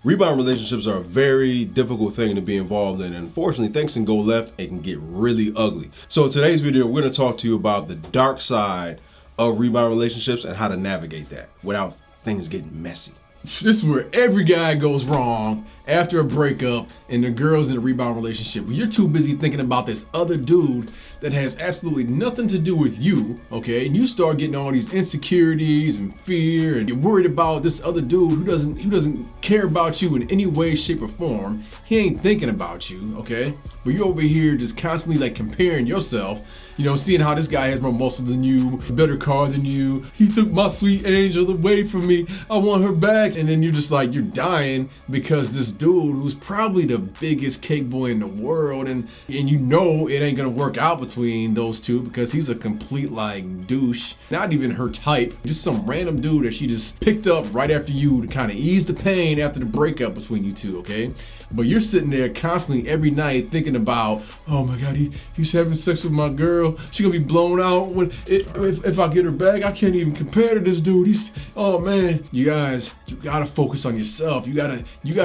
Rebound relationships are a very difficult thing to be involved in, and unfortunately things can go left and can get really ugly. So in today's video, we're going to talk to you about the dark side of rebound relationships and how to navigate that without things getting messy. This is where every guy goes wrong after a breakup and the girl's in a rebound relationship. When you're too busy thinking about this other dude that has absolutely nothing to do with you, okay? And you start getting all these insecurities and fear, and you're worried about this other dude who doesn't care about you in any way, shape, or form. He ain't thinking about you, okay? But you're over here just constantly like comparing yourself, you know, seeing how this guy has more muscle than you, a better car than you. He took my sweet angel away from me. I want her back. And then you're just like, you're dying because this dude who's probably the biggest cake boy in the world, and you know it ain't gonna work out between those two because he's a complete like douche, not even her type, just some random dude that she just picked up right after you to kind of ease the pain after the breakup between you two, okay? But you're sitting there constantly every night thinking about, oh my God, he's having sex with my girl. She gonna be blown out if I get her back. I can't even compare to this dude. Oh man, you guys, you gotta focus on yourself. You gotta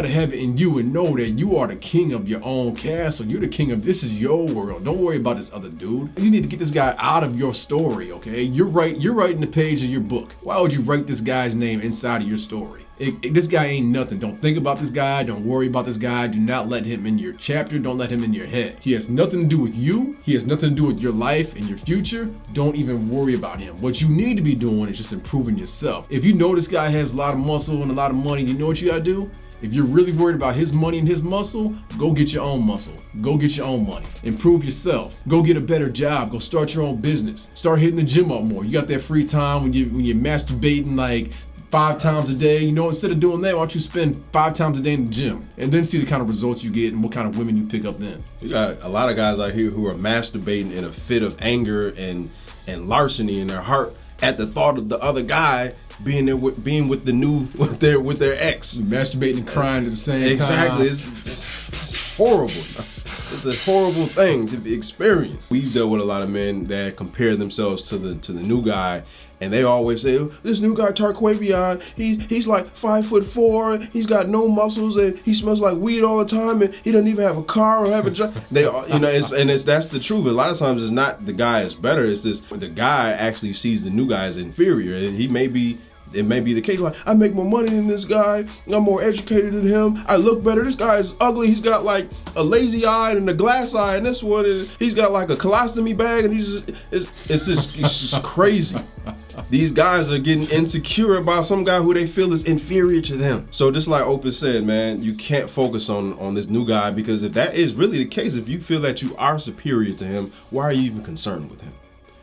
have it in you and know that you are the king of your own castle. You're the king of, this is your world. Don't worry about this other dude. You need to get this guy out of your story, okay? You're writing the page of your book. Why would you write this guy's name inside of your story? This guy ain't nothing. Don't think about this guy. Don't worry about this guy. Do not let him in your chapter. Don't let him in your head. He has nothing to do with you. He has nothing to do with your life and your future. Don't even worry about him. What you need to be doing is just improving yourself. If you know this guy has a lot of muscle and a lot of money, you know what you gotta do? If you're really worried about his money and his muscle, go get your own muscle. Go get your own money. Improve yourself. Go get a better job. Go start your own business. Start hitting the gym up more. You got that free time when you're masturbating like 5 times a day, you know, instead of doing that, why don't you spend 5 times a day in the gym and then see the kind of results you get and what kind of women you pick up then. You got a lot of guys out here who are masturbating in a fit of anger and larceny in their heart at the thought of the other guy being with their ex. Masturbating and crying at the same time. Exactly. It's horrible. It's a horrible thing to experience. We've dealt with a lot of men that compare themselves to the new guy, and they always say, this new guy Tarquavion, he's like 5'4", he's got no muscles, and he smells like weed all the time, and he doesn't even have a car or have a job. That's the truth. A lot of times it's not the guy is better, it's just the guy actually sees the new guy as inferior, and it may be the case, like, I make more money than this guy, I'm more educated than him, I look better, this guy is ugly, he's got like a lazy eye and a glass eye, and this one, he's got like a colostomy bag, and it's just crazy. These guys are getting insecure about some guy who they feel is inferior to them. So just like Opus said, man, you can't focus on this new guy, because if that is really the case, if you feel that you are superior to him, why are you even concerned with him?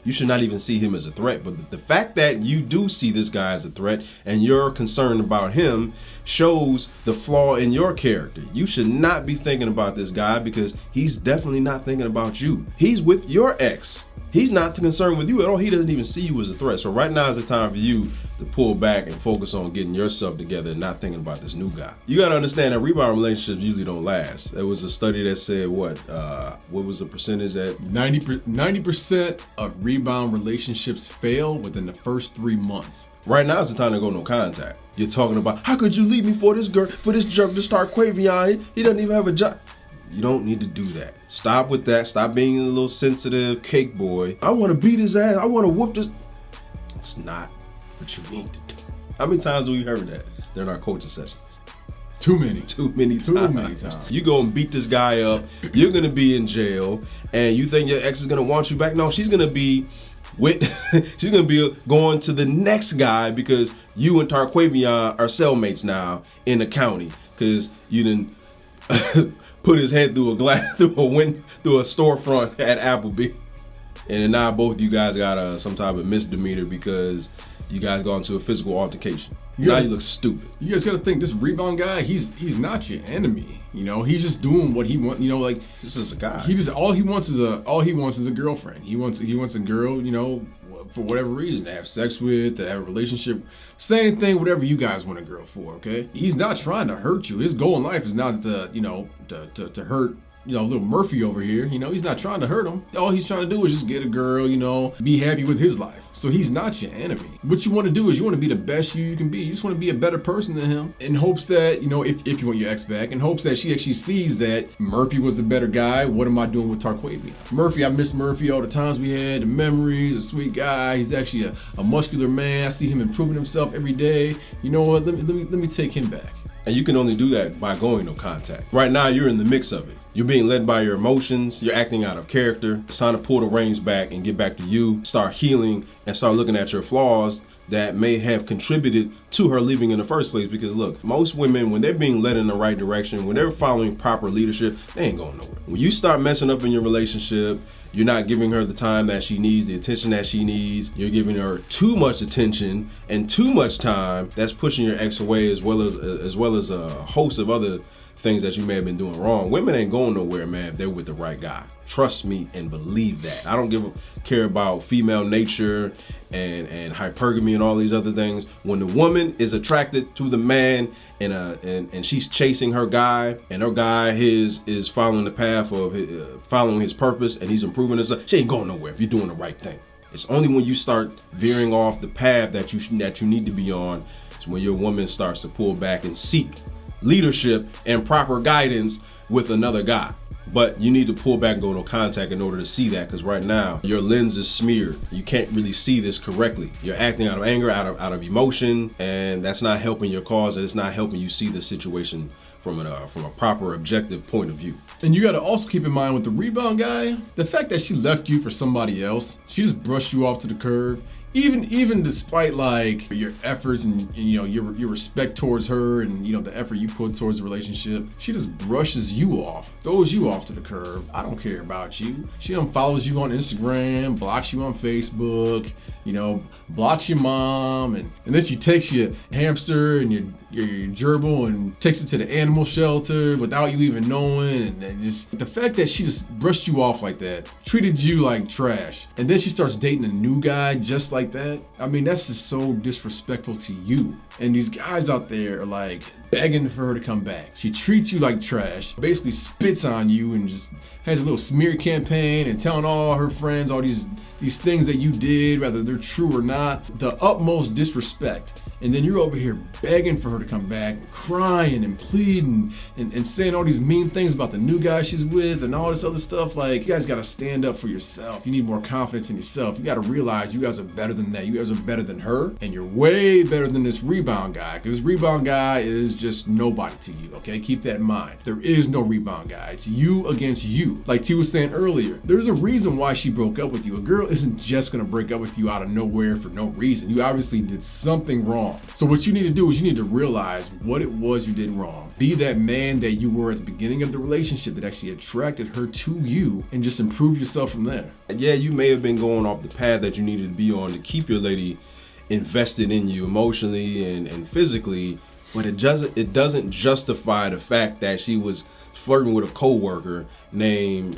You should not even see him as a threat. But the fact that you do see this guy as a threat and you're concerned about him shows the flaw in your character. You should not be thinking about this guy because he's definitely not thinking about you. He's with your ex. He's not concerned with you at all. He doesn't even see you as a threat. So right now is the time for you to pull back and focus on getting yourself together and not thinking about this new guy. You got to understand that rebound relationships usually don't last. There was a study that said what was the percentage that 90% of rebound relationships fail within the first 3 months. Right now is the time to go no contact. You're talking about, how could you leave me for this girl, for this jerk to start Quavion? He doesn't even have a job. You don't need to do that. Stop with that. Stop being a little sensitive cake boy. I want to beat his ass. I want to whoop this. It's not what you need to do. How many times have we heard that during our coaching sessions? Too many times. You go and beat this guy up. You're going to be in jail. And you think your ex is going to want you back? No, she's going to be going to the next guy because you and Tarquavion are cellmates now in the county because you didn't put his head through a glass, through a storefront at Applebee, and then now both of you guys got some type of misdemeanor because you guys got into a physical altercation. Now you look stupid. You guys got to think, this rebound guy, he's not your enemy. You know, he's just doing what he wants. You know, like, this is a guy. All he wants is a girlfriend. He wants a girl. You know, for whatever reason, to have sex with, to have a relationship. Same thing, whatever you guys want a girl for. Okay, he's not trying to hurt you. His goal in life is not to hurt little Murphy over here, he's not trying to hurt him. All he's trying to do is just get a girl, be happy with his life. So he's not your enemy. What you want to do is you want to be the best you can be. You just want to be a better person than him in hopes that, if you want your ex back, in hopes that she actually sees that Murphy was a better guy. What am I doing with Tarquavia? Murphy, I miss Murphy, all the times we had, the memories, a sweet guy. He's actually a muscular man. I see him improving himself every day. You know what? Let me take him back. And you can only do that by going no contact. Right now, you're in the mix of it. You're being led by your emotions. You're acting out of character. It's time to pull the reins back and get back to you. Start healing and start looking at your flaws that may have contributed to her leaving in the first place. Because look, most women, when they're being led in the right direction, when they're following proper leadership, they ain't going nowhere. When you start messing up in your relationship, you're not giving her the time that she needs, the attention that she needs. You're giving her too much attention and too much time. That's pushing your ex away, as well as a host of other things that you may have been doing wrong. Women ain't going nowhere, man, if they're with the right guy. Trust me and believe that. I don't care about female nature and hypergamy and all these other things. When the woman is attracted to the man and she's chasing her guy, and her guy is following the path of following his purpose, and he's improving himself, she ain't going nowhere if you're doing the right thing. It's only when you start veering off the path that you need to be on, is when your woman starts to pull back and seek leadership and proper guidance with another guy. But you need to pull back and go no contact in order to see that, because right now your lens is smeared. You can't really see this correctly. You're acting out of anger, out of emotion, and that's not helping your cause, and it's not helping you see the situation from a proper objective point of view. And you got to also keep in mind with the rebound guy, the fact that she left you for somebody else, she just brushed you off to the curb. Even despite like your efforts and your respect towards her and the effort you put towards the relationship, she just brushes you off, throws you off to the curb. I don't care about you. She unfollows you on Instagram, blocks you on Facebook, blocks your mom, and then she takes your hamster and your gerbil and takes it to the animal shelter without you even knowing. And just the fact that she just brushed you off like that, treated you like trash, and then she starts dating a new guy just like that. I mean, that's just so disrespectful to you. And these guys out there are like begging for her to come back. She treats you like trash, basically spits on you, and just has a little smear campaign and telling all her friends all these things that you did, whether they're true or not, the utmost disrespect. And then you're over here begging for her to come back, crying and pleading and saying all these mean things about the new guy she's with and all this other stuff. Like, you guys got to stand up for yourself. You need more confidence in yourself. You got to realize you guys are better than that. You guys are better than her, and you're way better than this rebound guy, because this rebound guy is just nobody to you, okay? Keep that in mind. There is no rebound guy. It's you against you. Like T was saying earlier, there's a reason why she broke up with you. A girl isn't just going to break up with you out of nowhere for no reason. You obviously did something wrong. So what you need to do is you need to realize what it was you did wrong. Be that man that you were at the beginning of the relationship that actually attracted her to you, and just improve yourself from there. Yeah, you may have been going off the path that you needed to be on to keep your lady invested in you emotionally and physically, but it doesn't justify the fact that she was flirting with a co-worker named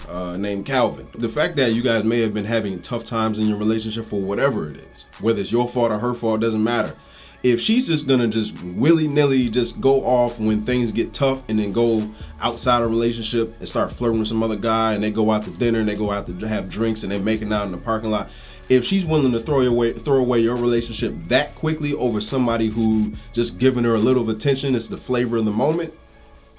Calvin. The fact that you guys may have been having tough times in your relationship for whatever it is, whether it's your fault or her fault, doesn't matter. If she's just gonna just willy-nilly just go off when things get tough and then go outside a relationship and start flirting with some other guy, and they go out to dinner and they go out to have drinks and they're making out in the parking lot, if she's willing to throw away your relationship that quickly over somebody who just giving her a little of attention, it's the flavor of the moment,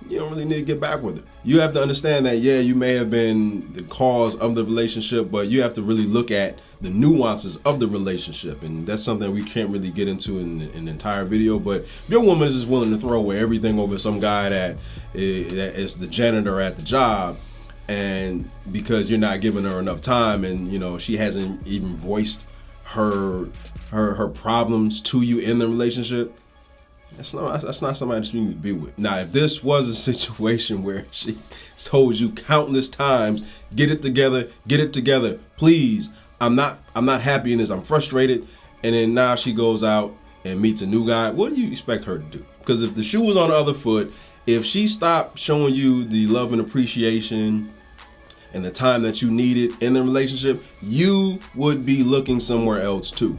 you don't really need to get back with her. You have to understand that, yeah, you may have been the cause of the relationship, but you have to really look at the nuances of the relationship, and that's something we can't really get into in an entire video. But if your woman is just willing to throw away everything over some guy that is the janitor at the job, and because you're not giving her enough time, and she hasn't even voiced her problems to you in the relationship, that's not somebody that you need to be with. Now, if this was a situation where she told you countless times, get it together, please, I'm not happy in this, I'm frustrated, and then now she goes out and meets a new guy, what do you expect her to do? Because if the shoe was on the other foot, if she stopped showing you the love and appreciation and the time that you needed in the relationship, you would be looking somewhere else too.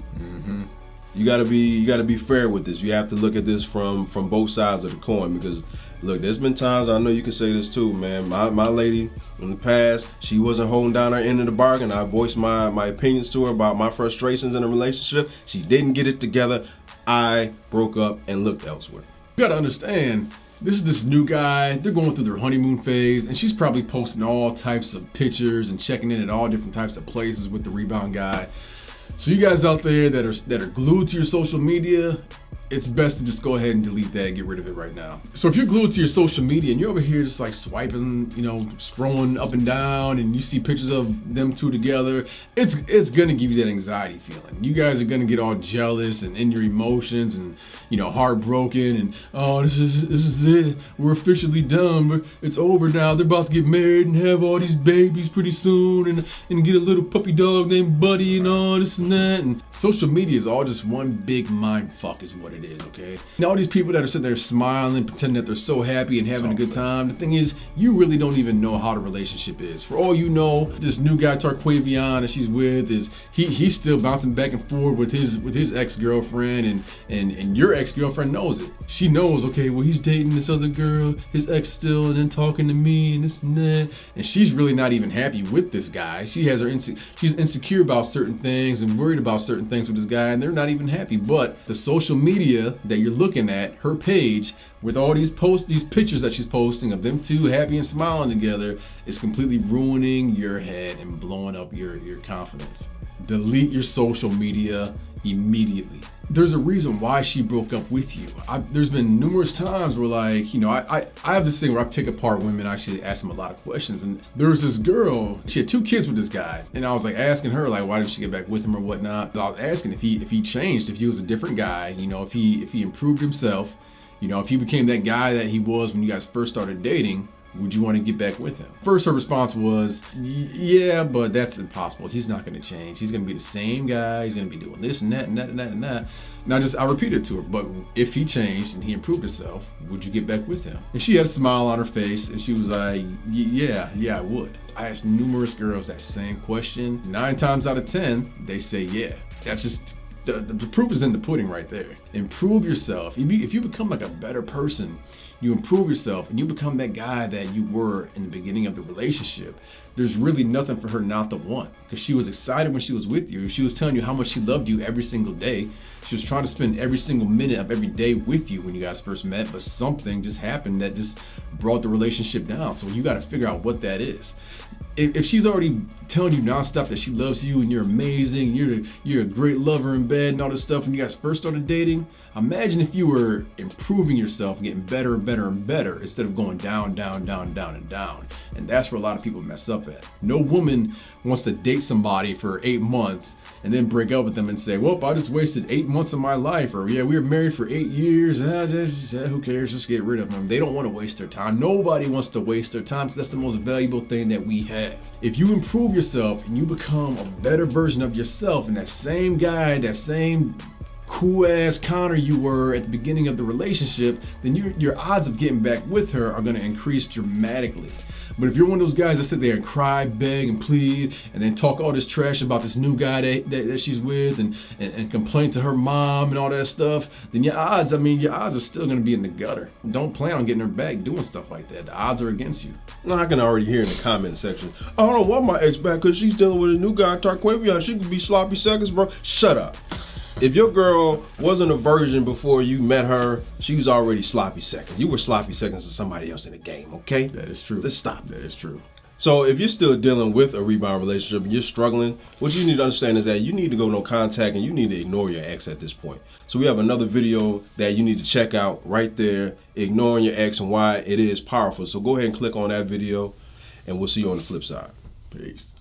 you gotta be fair with this. You have to look at this from both sides of the coin, because look, there's been times, I know you can say this too, man. My lady in the past, she wasn't holding down her end of the bargain. I voiced my opinions to her about my frustrations in a relationship. She didn't get it together. I broke up and looked elsewhere. You gotta understand, this is this new guy. They're going through their honeymoon phase, and she's probably posting all types of pictures and checking in at all different types of places with the Rebound guy. So you guys out there that are glued to your social media, it's best to just go ahead and delete that and get rid of it right now. So if you're glued to your social media and you're over here just like swiping, scrolling up and down, and you see pictures of them two together, it's gonna give you that anxiety feeling. You guys are gonna get all jealous and in your emotions and heartbroken and, oh, this is it. We're officially done. It's over now. They're about to get married and have all these babies pretty soon and get a little puppy dog named Buddy and all this and that. And social media is all just one big mind fuck is what it is, okay? And all these people that are sitting there smiling, pretending that they're so happy and having a good time, the thing is, you really don't even know how the relationship is. For all you know, this new guy Tarquavion that she's with he's still bouncing back and forth with his ex-girlfriend, and your ex-girlfriend knows it. She knows, okay, well, he's dating this other girl, his ex still, and then talking to me and this and that. And she's really not even happy with this guy. She has she's insecure about certain things and worried about certain things with this guy, and they're not even happy. But the social media that you're looking at, her page, with all these pictures that she's posting of them two happy and smiling together, is completely ruining your head and blowing up your confidence. Delete your social media immediately. There's a reason why she broke up with you. There's been numerous times where, like, I have this thing where I pick apart women, actually ask them a lot of questions. And there was this girl, she had 2 kids with this guy. And I was like asking her, like, why didn't she get back with him or whatnot? I was asking if he changed, if he was a different guy, if he improved himself, if he became that guy that he was when you guys first started dating, would you want to get back with him? First, her response was, yeah, but that's impossible. He's not going to change. He's going to be the same guy. He's going to be doing this and that and that and that and that. And I repeated to her, but if he changed and he improved himself, would you get back with him? And she had a smile on her face, and she was like, yeah, I would. I asked numerous girls that same question. 9 times out of 10, they say yeah. That's just, the proof is in the pudding right there. Improve yourself. If you become like a better person, you improve yourself and you become that guy that you were in the beginning of the relationship, there's really nothing for her not to want, because she was excited when she was with you. She was telling you how much she loved you every single day. She was trying to spend every single minute of every day with you when you guys first met, but something just happened that just brought the relationship down. So you got to figure out what that is. If she's already telling you nonstop that she loves you and you're amazing, you're a great lover in bed and all this stuff when you guys first started dating, imagine if you were improving yourself and getting better and better and better instead of going down, down, down, down, and down. And that's where a lot of people mess up at. No woman wants to date somebody for 8 months and then break up with them and say, well, I just wasted 8 months of my life, or yeah, we were married for 8 years. Who cares? Just get rid of them. They don't want to waste their time. Nobody wants to waste their time, because that's the most valuable thing that we have. If you improve yourself and you become a better version of yourself, and that same guy, that same cool ass Connor you were at the beginning of the relationship, then your odds of getting back with her are going to increase dramatically. But if you're one of those guys that sit there and cry, beg, and plead, and then talk all this trash about this new guy that she's with, and complain to her mom and all that stuff, then your odds are still going to be in the gutter. Don't plan on getting her back doing stuff like that. The odds are against you. No, I can already hear in the comment section, I don't want my ex back because she's dealing with a new guy, Tarquavion. She could be sloppy seconds, bro. Shut up. If your girl wasn't a virgin before you met her, she was already sloppy seconds. You were sloppy seconds to somebody else in the game, okay? That is true. Let's stop. That is true. So if you're still dealing with a rebound relationship and you're struggling, what you need to understand is that you need to go no contact and you need to ignore your ex at this point. So we have another video that you need to check out right there, ignoring your ex and why it is powerful. So go ahead and click on that video, and we'll see you on the flip side. Peace.